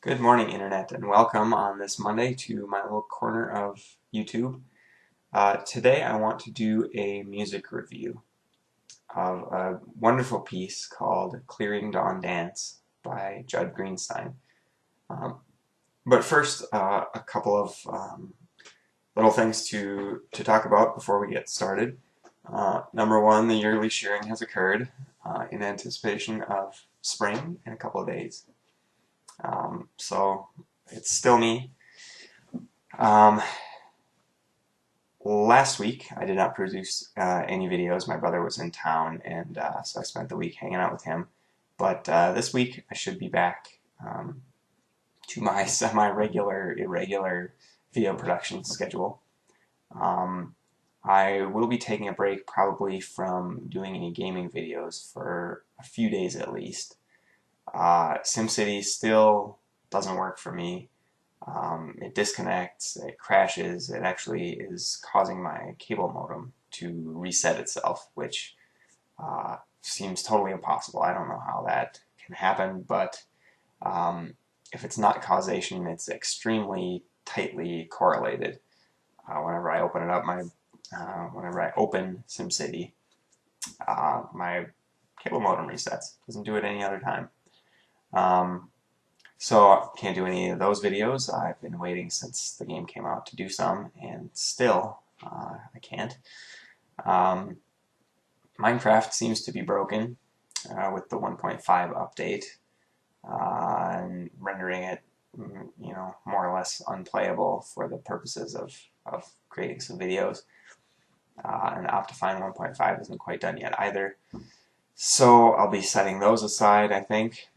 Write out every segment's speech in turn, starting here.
Good morning, Internet, and welcome on this Monday to my little corner of YouTube. Today I want to do a music review of a wonderful piece called Clearing Dawn Dance by Judd Greenstein. Um, but first, a couple of little things to talk about before we get started. Number one, the yearly shearing has occurred in anticipation of spring in a couple of days. So it's still me. Last week I did not produce any videos. My brother was in town, and so I spent the week hanging out with him. But this week I should be back to my semi-regular, irregular video production schedule. I will be taking a break probably from doing any gaming videos for a few days at least. SimCity still doesn't work for me. It disconnects, it crashes, it actually is causing my cable modem to reset itself, which seems totally impossible. I don't know how that can happen, but if it's not causation, it's extremely tightly correlated. Whenever I open it up, whenever I open SimCity, my cable modem resets. Doesn't do it any other time. So I can't do any of those videos. I've been waiting since the game came out to do some, and still I can't. Minecraft seems to be broken with the 1.5 update and rendering it, more or less unplayable for the purposes of creating some videos. And Optifine 1.5 isn't quite done yet either. So I'll be setting those aside, I think.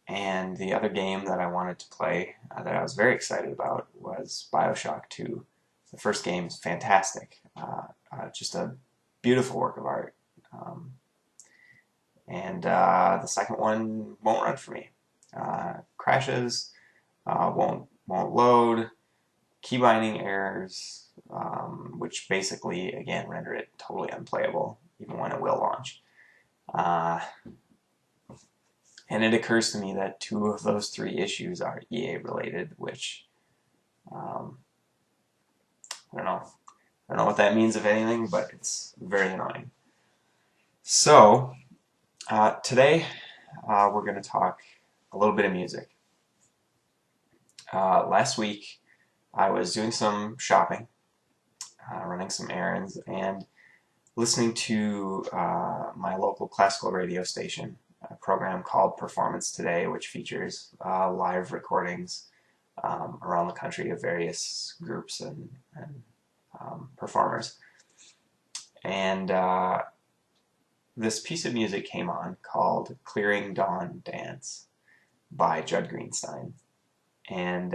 And the other game that I wanted to play that I was very excited about was BioShock 2. The first game is fantastic, just a beautiful work of art. And the second one won't run for me. Crashes, won't load, key binding errors, which basically, again, render it totally unplayable, even when it will launch. And it occurs to me that two of those three issues are EA related, which I don't know. I don't know what that means, if anything, but it's very annoying. So today we're going to talk a little bit of music. Last week I was doing some shopping, running some errands, and listening to my local classical radio station, a program called Performance Today, which features live recordings around the country of various groups and performers. And this piece of music came on called Clearing Dawn Dance by Judd Greenstein. And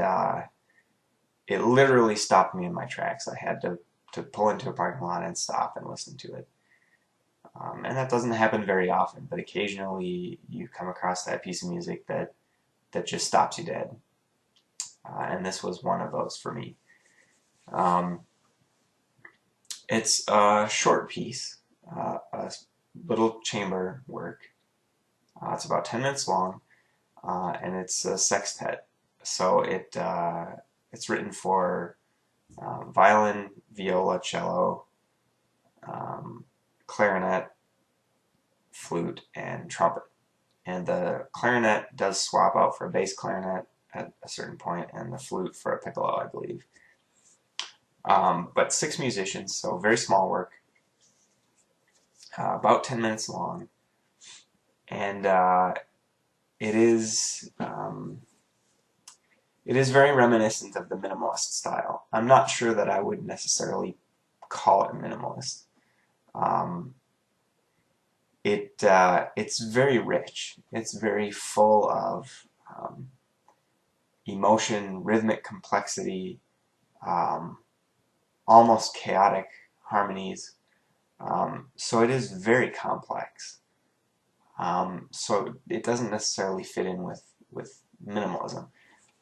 it literally stopped me in my tracks. I had to pull into a parking lot and stop and listen to it. And that doesn't happen very often, but occasionally you come across that piece of music that just stops you dead. And this was one of those for me. It's a short piece, a little chamber work. It's about 10 minutes long, and it's a sextet. So it's written for violin, viola, cello, clarinet, flute, and trumpet. And the clarinet does swap out for a bass clarinet at a certain point, and the flute for a piccolo, I believe. But 6 musicians, so very small work, about 10 minutes long, and it is very reminiscent of the minimalist style. I'm not sure that I would necessarily call it minimalist. It's very rich. It's very full of emotion, rhythmic complexity, almost chaotic harmonies. So it is very complex. So it doesn't necessarily fit in with minimalism.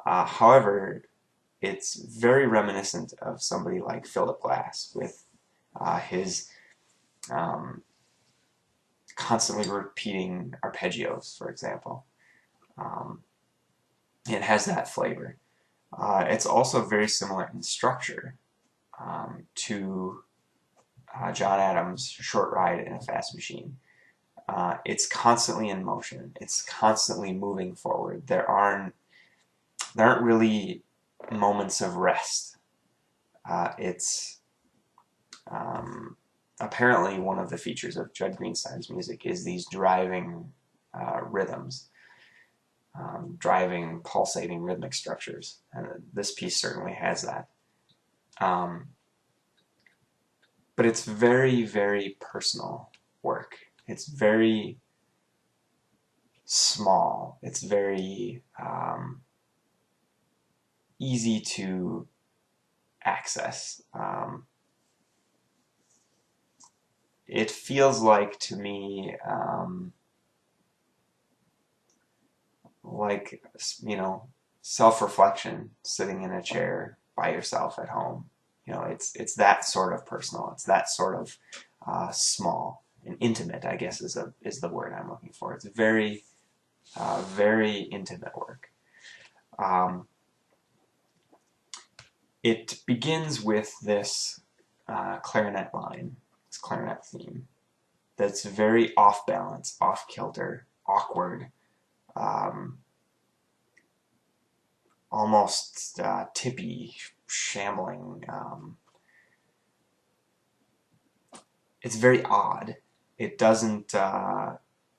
However, it's very reminiscent of somebody like Philip Glass with his constantly repeating arpeggios, for example. It has that flavor. It's also very similar in structure to John Adams' Short Ride in a Fast Machine. It's constantly in motion. It's constantly moving forward. There aren't really moments of rest. It's apparently one of the features of Judd Greenstein's music is these driving rhythms, driving, pulsating rhythmic structures, and this piece certainly has that. But it's very, very personal work. It's very small. It's very easy to access. It feels like, to me, like, self-reflection, sitting in a chair by yourself at home. It's that sort of personal. It's that sort of small and intimate, I guess, is the word I'm looking for. It's very, very intimate work. It begins with this clarinet line, this clarinet theme, that's very off balance, off kilter, awkward, almost tippy, shambling. It's very odd. It doesn't.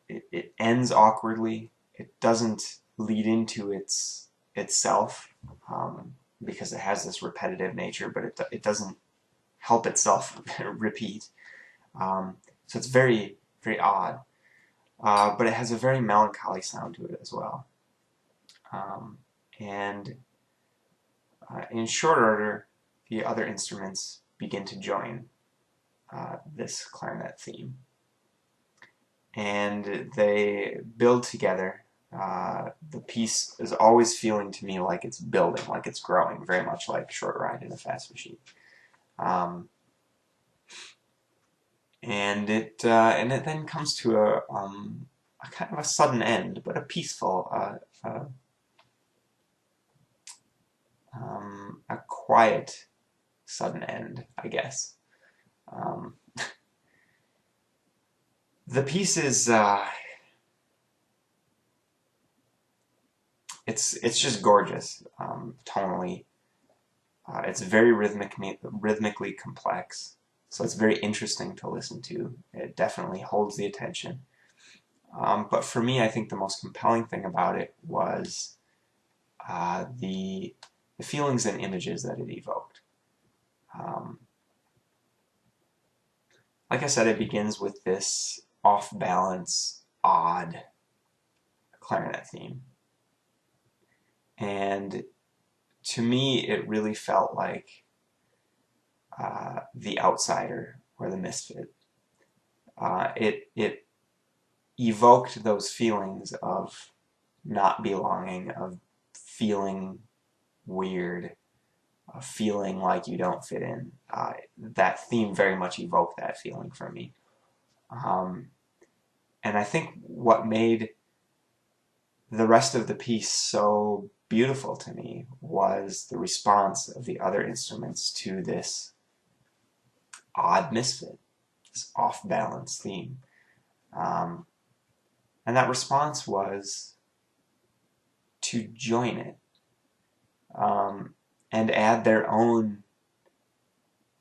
It ends awkwardly. It doesn't lead into itself because it has this repetitive nature, but it doesn't help itself repeat. So it's very, very odd. But it has a very melancholy sound to it as well. And in short order, the other instruments begin to join this clarinet theme. And they build together. The piece is always feeling to me like it's building, like it's growing, very much like Short Ride in a Fast Machine. And it then comes to a kind of a sudden end, but a peaceful, a quiet sudden end, I guess. The piece is it's just gorgeous tonally. It's very rhythmically complex, so it's very interesting to listen to. It definitely holds the attention. But for me, I think the most compelling thing about it was the feelings and images that it evoked. Like I said, it begins with this off-balance, odd clarinet theme. And to me, it really felt like the outsider or the misfit. It evoked those feelings of not belonging, of feeling weird, of feeling like you don't fit in. That theme very much evoked that feeling for me. And I think what made the rest of the piece so beautiful to me was the response of the other instruments to this odd misfit, this off-balance theme. And that response was to join it and add their own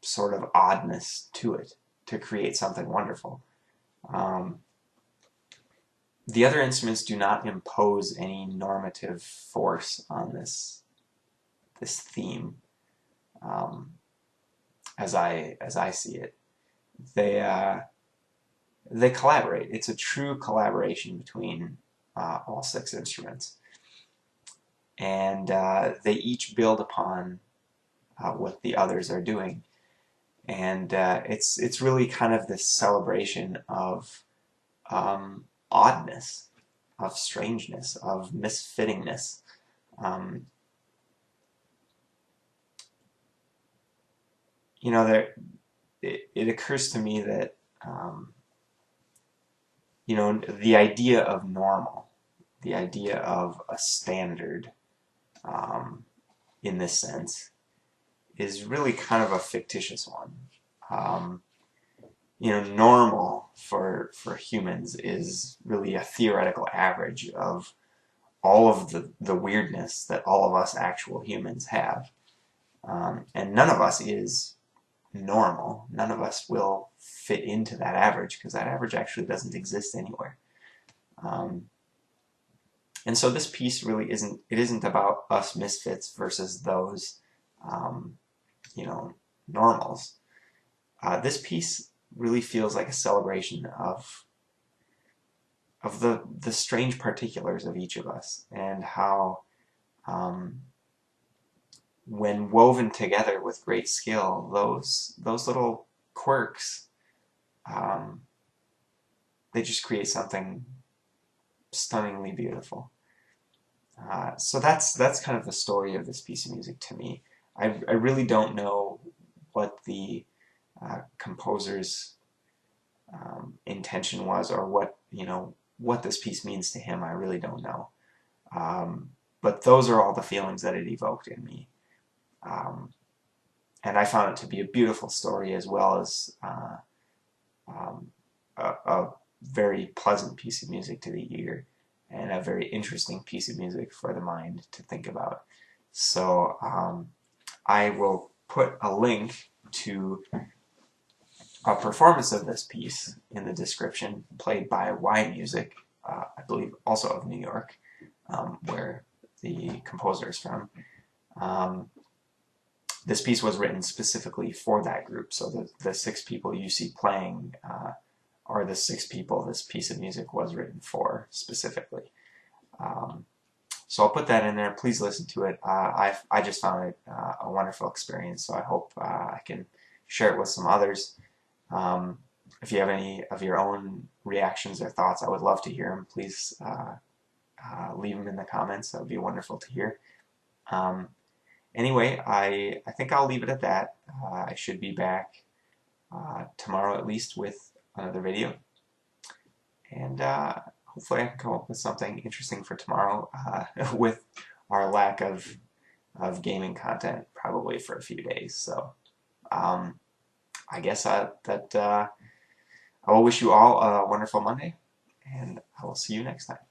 sort of oddness to it to create something wonderful. The other instruments do not impose any normative force on this theme, as I see it. They collaborate. It's a true collaboration between all 6 instruments, and they each build upon what the others are doing, and it's really kind of this celebration of oddness, of strangeness, of misfittingness. It occurs to me that the idea of normal, the idea of a standard, in this sense is really kind of a fictitious one. Um, Normal for humans is really a theoretical average of all of the weirdness that all of us actual humans have. And none of us is normal. None of us will fit into that average because that average actually doesn't exist anywhere. And so this piece really isn't about us misfits versus those, normals. This piece really feels like a celebration of the strange particulars of each of us and how when woven together with great skill, those little quirks, they just create something stunningly beautiful. So that's kind of the story of this piece of music to me. I really don't know what the composer's intention was, or what this piece means to him. I really don't know. But those are all the feelings that it evoked in me. And I found it to be a beautiful story, as well as a very pleasant piece of music to the ear, and a very interesting piece of music for the mind to think about. So I will put a link to a performance of this piece in the description, played by yMusic, I believe also of New York, where the composer is from. This piece was written specifically for that group, so the 6 people you see playing are the 6 people this piece of music was written for specifically. So I'll put that in there. Please listen to it. I just found it a wonderful experience, so I hope I can share it with some others. If you have any of your own reactions or thoughts, I would love to hear them. Please leave them in the comments. That would be wonderful to hear. Anyway, I think I'll leave it at that. I should be back tomorrow at least with another video. And hopefully I can come up with something interesting for tomorrow with our lack of gaming content probably for a few days. So I guess I will wish you all a wonderful Monday, and I will see you next time.